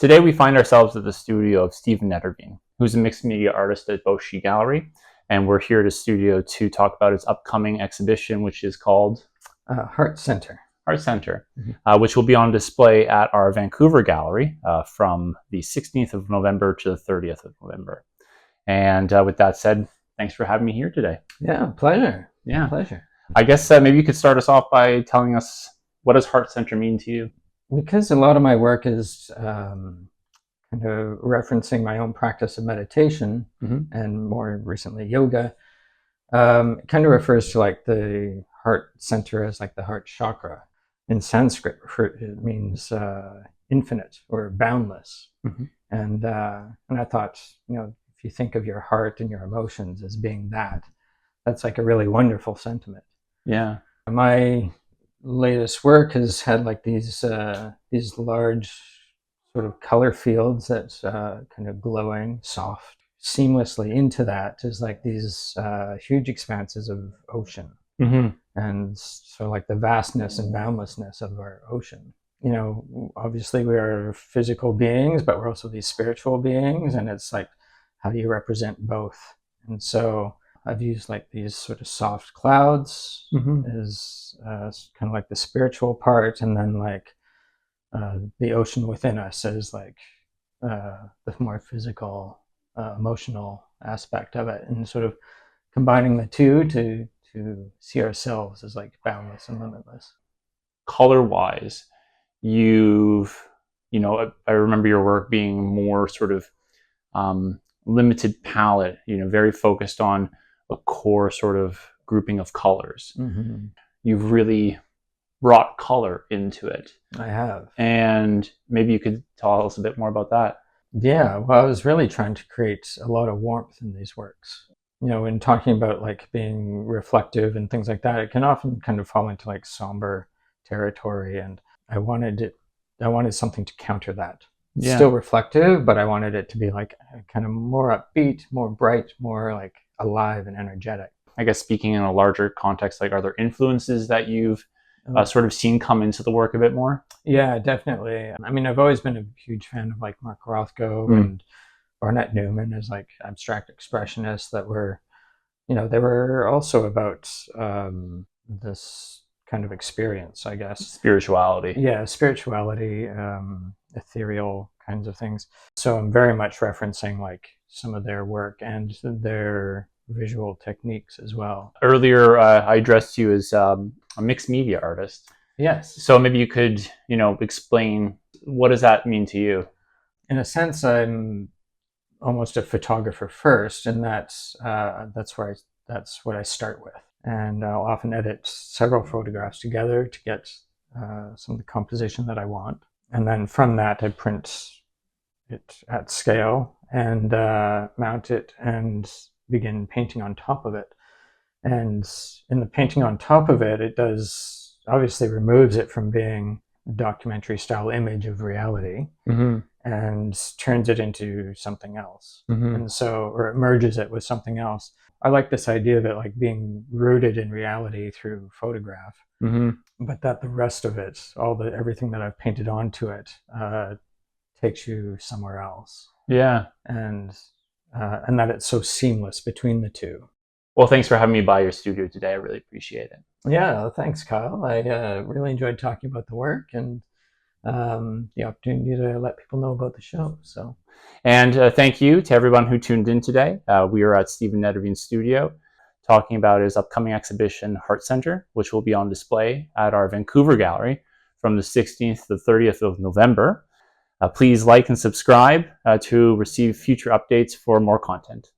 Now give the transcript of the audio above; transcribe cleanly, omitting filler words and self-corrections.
Today we find ourselves at the studio of Stephen Nederveen, who's a mixed media artist at Bau-Xi Gallery, and we're here at his studio to talk about his upcoming exhibition, which is called Heart Center. Heart Center, which will be on display at our Vancouver gallery from the 16th of November to the 30th of November. And with that said, thanks for having me here today. Yeah, pleasure. Yeah. Pleasure. I guess maybe you could start us off by telling us, what does Heart Center mean to you? Because a lot of my work is kind of referencing my own practice of meditation and more recently yoga, it kind of refers to like the heart center as like the heart chakra. In Sanskrit, it means infinite or boundless. And I thought, if you think of your heart and your emotions as being that, that's like a really wonderful sentiment. Yeah. My latest work has had like these large sort of color fields that's kind of glowing, soft. Seamlessly into that is like these huge expanses of ocean. And so like the vastness and boundlessness of our ocean. Obviously we are physical beings, but we're also these spiritual beings, and it's like, how do you represent both? And so I've used like these sort of soft clouds as kind of like the spiritual part, and then like the ocean within us as like the more physical, emotional aspect of it, and sort of combining the two to see ourselves as like boundless and limitless. Color-wise, I remember your work being more sort of limited palette, very focused on a core sort of grouping of colors. You've really brought color into it. I have. And maybe you could tell us a bit more about that. Yeah, well, I was really trying to create a lot of warmth in these works. In talking about like being reflective and things like that, it can often kind of fall into like somber territory, and I wanted something to counter that. Yeah. Still reflective, but I wanted it to be like kind of more upbeat, more bright, more like alive and energetic. I guess speaking in a larger context, like, are there influences that you've sort of seen come into the work a bit more? Yeah, definitely. I mean, I've always been a huge fan of like Mark Rothko and Barnett Newman as like abstract expressionists that were, they were also about this kind of experience, I guess. Spirituality. Yeah, spirituality, ethereal kinds of things. So I'm very much referencing like some of their work and their visual techniques as well. Earlier, I addressed you as a mixed media artist. Yes. So maybe you could, explain, what does that mean to you? In a sense, I'm almost a photographer first, and that's what I start with. And I'll often edit several photographs together to get some of the composition that I want. And then from that, I print it at scale and mount it and begin painting on top of it. And in the painting on top of it, it does obviously removes it from being a documentary style image of reality and turns it into something else. And so, or it merges it with something else. I like this idea of it like being rooted in reality through photograph, but that the rest of it, everything that I've painted onto it, takes you somewhere else. Yeah. And that it's so seamless between the two. Well, thanks for having me by your studio today. I really appreciate it. Yeah, thanks, Kyle. I really enjoyed talking about the work and the opportunity to let people know about the show. And thank you to everyone who tuned in today. We are at Stephen Nederveen's studio talking about his upcoming exhibition, Heart Center, which will be on display at our Vancouver gallery from the 16th to the 30th of November. Please like and subscribe to receive future updates for more content.